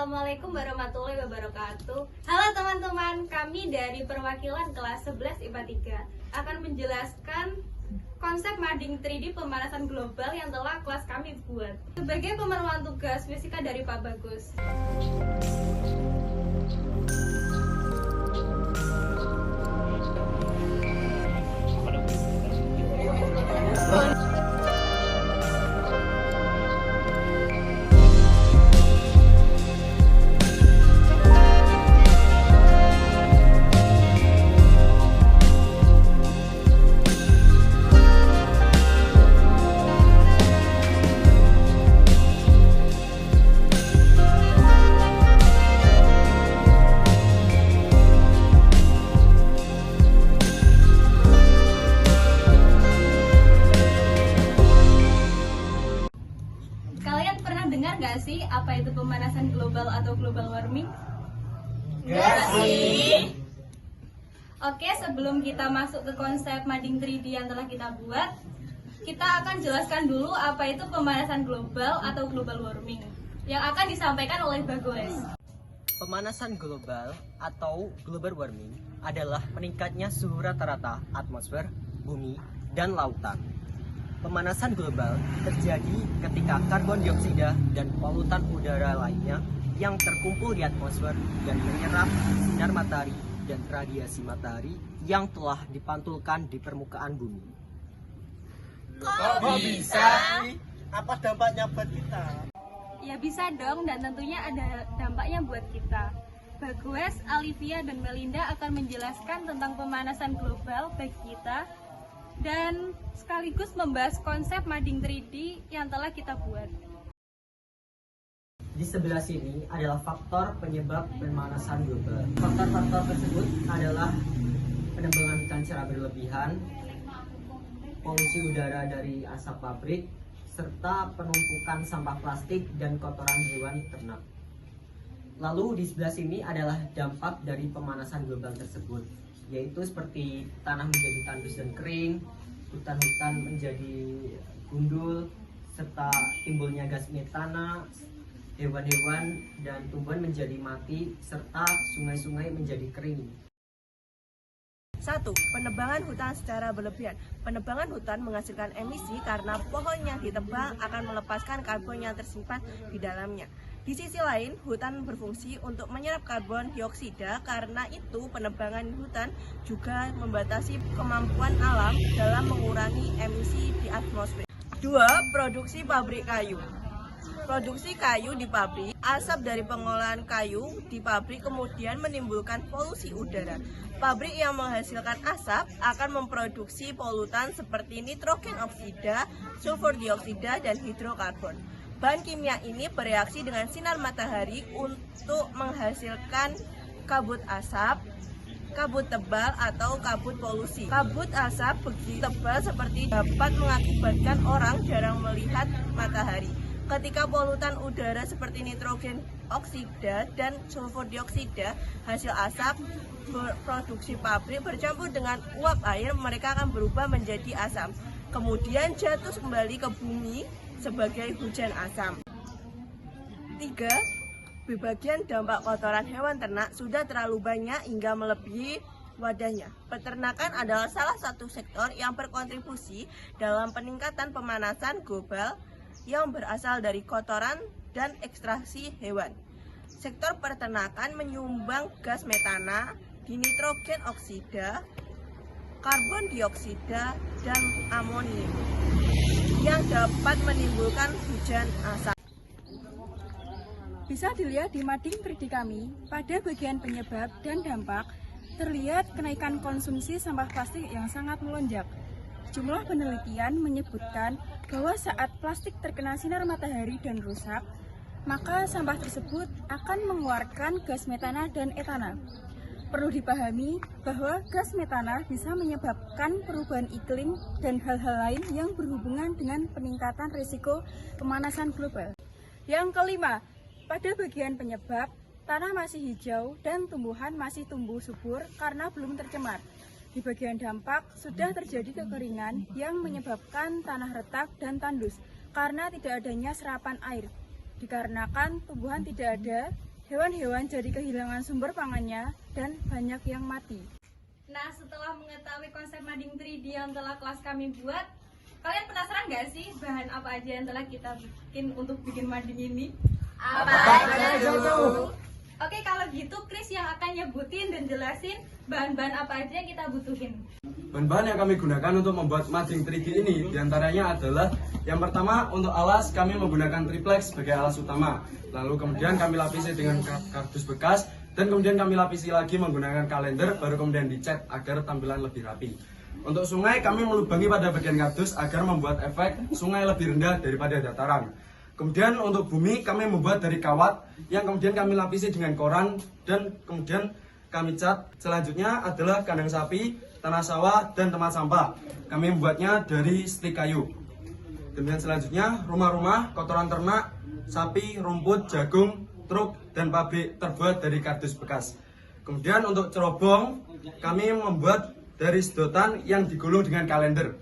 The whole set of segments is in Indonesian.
Assalamualaikum warahmatullahi wabarakatuh. Halo teman-teman, kami dari perwakilan kelas 11 IPA 3 akan menjelaskan konsep mading 3D pemanasan global yang telah kelas kami buat. Sebagai pemenuhan tugas fisika dari Pak Bagus. Kalian pernah dengar gak sih apa itu pemanasan global atau global warming? Gak sih. Oke, sebelum kita masuk ke konsep mading 3D yang telah kita buat, kita akan jelaskan dulu apa itu pemanasan global atau global warming yang akan disampaikan oleh Bagus. Pemanasan global atau global warming adalah meningkatnya suhu rata-rata atmosfer, bumi, dan lautan. Pemanasan global terjadi ketika karbon dioksida dan polutan udara lainnya yang terkumpul di atmosfer dan menyerap sinar matahari dan radiasi matahari yang telah dipantulkan di permukaan bumi. Kok bisa? Apa dampaknya buat kita? Ya bisa dong, dan tentunya ada dampaknya buat kita. Bagus, Alivia, dan Melinda akan menjelaskan tentang pemanasan global bagi kita dan sekaligus membahas konsep mading 3D yang telah kita buat. Di sebelah sini adalah faktor penyebab pemanasan global. Faktor-faktor tersebut adalah penebangan hutan secara berlebihan, polusi udara dari asap pabrik, serta penumpukan sampah plastik dan kotoran hewan ternak. Lalu di sebelah sini adalah dampak dari pemanasan global tersebut, yaitu seperti tanah menjadi tandus dan kering, hutan-hutan menjadi gundul, serta timbulnya gas metana, hewan-hewan dan tumbuhan menjadi mati, serta sungai-sungai menjadi kering. 1. Penebangan hutan secara berlebihan. Penebangan hutan menghasilkan emisi karena pohon yang ditebang akan melepaskan karbon yang tersimpan di dalamnya. Di sisi lain, hutan berfungsi untuk menyerap karbon dioksida, karena itu penebangan hutan juga membatasi kemampuan alam dalam mengurangi emisi di atmosfer. 2. Produksi pabrik kayu. Produksi kayu di pabrik, asap dari pengolahan kayu di pabrik kemudian menimbulkan polusi udara. Pabrik yang menghasilkan asap akan memproduksi polutan seperti nitrogen oksida, sulfur dioksida, dan hidrokarbon. Bahan kimia ini bereaksi dengan sinar matahari untuk menghasilkan kabut asap, kabut tebal, atau kabut polusi. Kabut asap begitu tebal seperti dapat mengakibatkan orang jarang melihat matahari. Ketika polutan udara seperti nitrogen oksida dan sulfur dioksida hasil asap produksi pabrik bercampur dengan uap air, mereka akan berubah menjadi asam, kemudian jatuh kembali ke bumi sebagai hujan asam. 3. Bagian dampak kotoran hewan ternak sudah terlalu banyak hingga melebihi wadahnya. Peternakan adalah salah satu sektor yang berkontribusi dalam peningkatan pemanasan global yang berasal dari kotoran dan ekstraksi hewan. Sektor peternakan menyumbang gas metana, dinitrogen oksida, karbon dioksida, dan amonium yang dapat menimbulkan hujan asam. Bisa dilihat di mading 3D kami, pada bagian penyebab dan dampak terlihat kenaikan konsumsi sampah plastik yang sangat melonjak. Jumlah penelitian menyebutkan bahwa saat plastik terkena sinar matahari dan rusak, maka sampah tersebut akan mengeluarkan gas metana dan etana. Perlu dipahami bahwa gas metana bisa menyebabkan perubahan iklim dan hal-hal lain yang berhubungan dengan peningkatan risiko pemanasan global. Yang kelima, pada bagian penyebab, tanah masih hijau dan tumbuhan masih tumbuh subur karena belum tercemar. Di bagian dampak, sudah terjadi kekeringan yang menyebabkan tanah retak dan tandus karena tidak adanya serapan air. Dikarenakan tumbuhan tidak ada Hewan-hewan jadi kehilangan sumber pangannya dan banyak yang mati. Nah, setelah mengetahui konsep mading 3D yang telah kelas kami buat, kalian penasaran nggak sih bahan apa aja yang telah kita bikin untuk bikin mading ini? Apa aja itu? Oke, kalau gitu Chris yang akan nyebutin dan jelasin bahan-bahan apa aja yang kita butuhin. Bahan-bahan yang kami gunakan untuk membuat mading 3D ini diantaranya adalah yang pertama, untuk alas kami menggunakan triplex sebagai alas utama. Lalu kemudian kami lapisi dengan kardus bekas, dan kemudian kami lapisi lagi menggunakan kalender, baru kemudian dicat agar tampilan lebih rapi. Untuk sungai kami melubangi pada bagian kardus agar membuat efek sungai lebih rendah daripada dataran. Kemudian untuk bumi kami membuat dari kawat yang kemudian kami lapisi dengan koran dan kemudian kami cat. Selanjutnya adalah kandang sapi, tanah sawah, dan tempat sampah. Kami membuatnya dari stik kayu. Kemudian selanjutnya rumah-rumah, kotoran ternak, sapi, rumput, jagung, truk, dan pabrik terbuat dari kardus bekas. Kemudian untuk cerobong kami membuat dari sedotan yang digulung dengan kalender.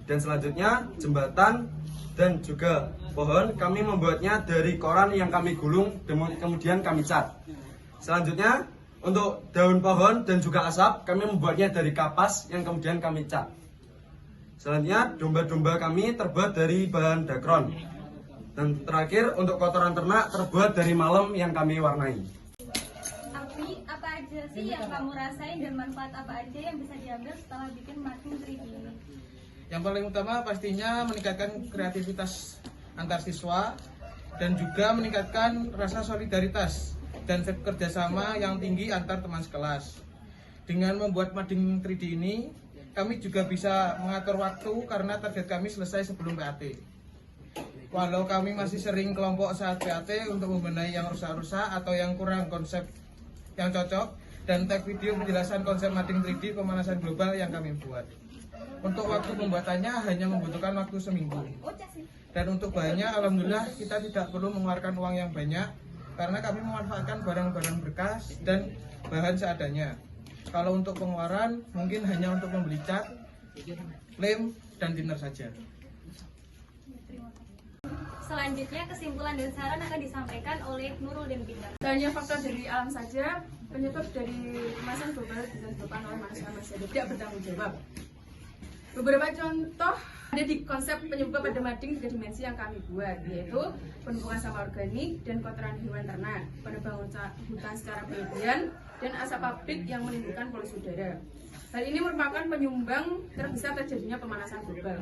Dan selanjutnya jembatan dan juga pohon kami membuatnya dari koran yang kami gulung kemudian kami cat. Selanjutnya untuk daun pohon dan juga asap kami membuatnya dari kapas yang kemudian kami cat. Selanjutnya domba-domba kami terbuat dari bahan dakron. Dan terakhir untuk kotoran ternak terbuat dari malem yang kami warnai. Tapi apa aja sih yang kamu rasain dan manfaat apa aja yang bisa diambil setelah bikin mading 3D ini? Yang paling utama pastinya meningkatkan kreativitas antar siswa dan juga meningkatkan rasa solidaritas dan kerjasama yang tinggi antar teman sekelas. Dengan membuat mading 3D ini, kami juga bisa mengatur waktu karena target kami selesai sebelum PAT. Walau kami masih sering kelompok saat PAT untuk membenahi yang rusak-rusak atau yang kurang konsep yang cocok, dan tag video penjelasan konsep mading 3D pemanasan global yang kami buat. Untuk waktu pembuatannya hanya membutuhkan waktu seminggu. Dan untuk bahannya alhamdulillah kita tidak perlu mengeluarkan uang yang banyak karena kami memanfaatkan barang-barang bekas dan bahan seadanya. Kalau untuk pengeluaran mungkin hanya untuk membeli cat, lem, dan thinner saja. Selanjutnya kesimpulan dan saran akan disampaikan oleh Nurul dan Bintang. Hanya faktor dari alam saja, penyebab dari pemanasan global disebabkan oleh manusia tidak bertanggung jawab. Beberapa contoh ada di konsep penyebab pada mading 3 dimensi yang kami buat, yaitu penumpukan sampah organik dan kotoran hewan ternak, penebangan hutan secara berlebihan, dan asap pabrik yang menimbulkan polusi udara. Hal ini merupakan penyumbang terbesar terjadinya pemanasan global.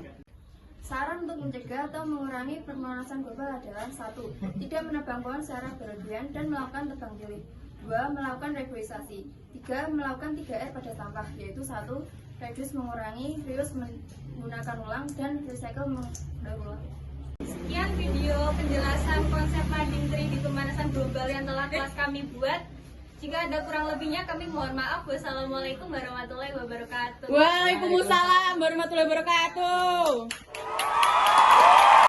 Saran untuk mencegah atau mengurangi pemanasan global adalah 1. Tidak menebang pohon secara berlebihan dan melakukan tebang pilih. 2. Melakukan reforestasi. 3. Melakukan 3R pada sampah, yaitu 1. Reduce mengurangi, reuse menggunakan ulang, dan recycle mendaur ulang. Sekian video penjelasan konsep mading 3D pemanasan global yang telah kelas kami buat. Jika ada kurang lebihnya kami mohon maaf. Wassalamualaikum warahmatullahi wabarakatuh. Waalaikumsalam warahmatullahi wabarakatuh.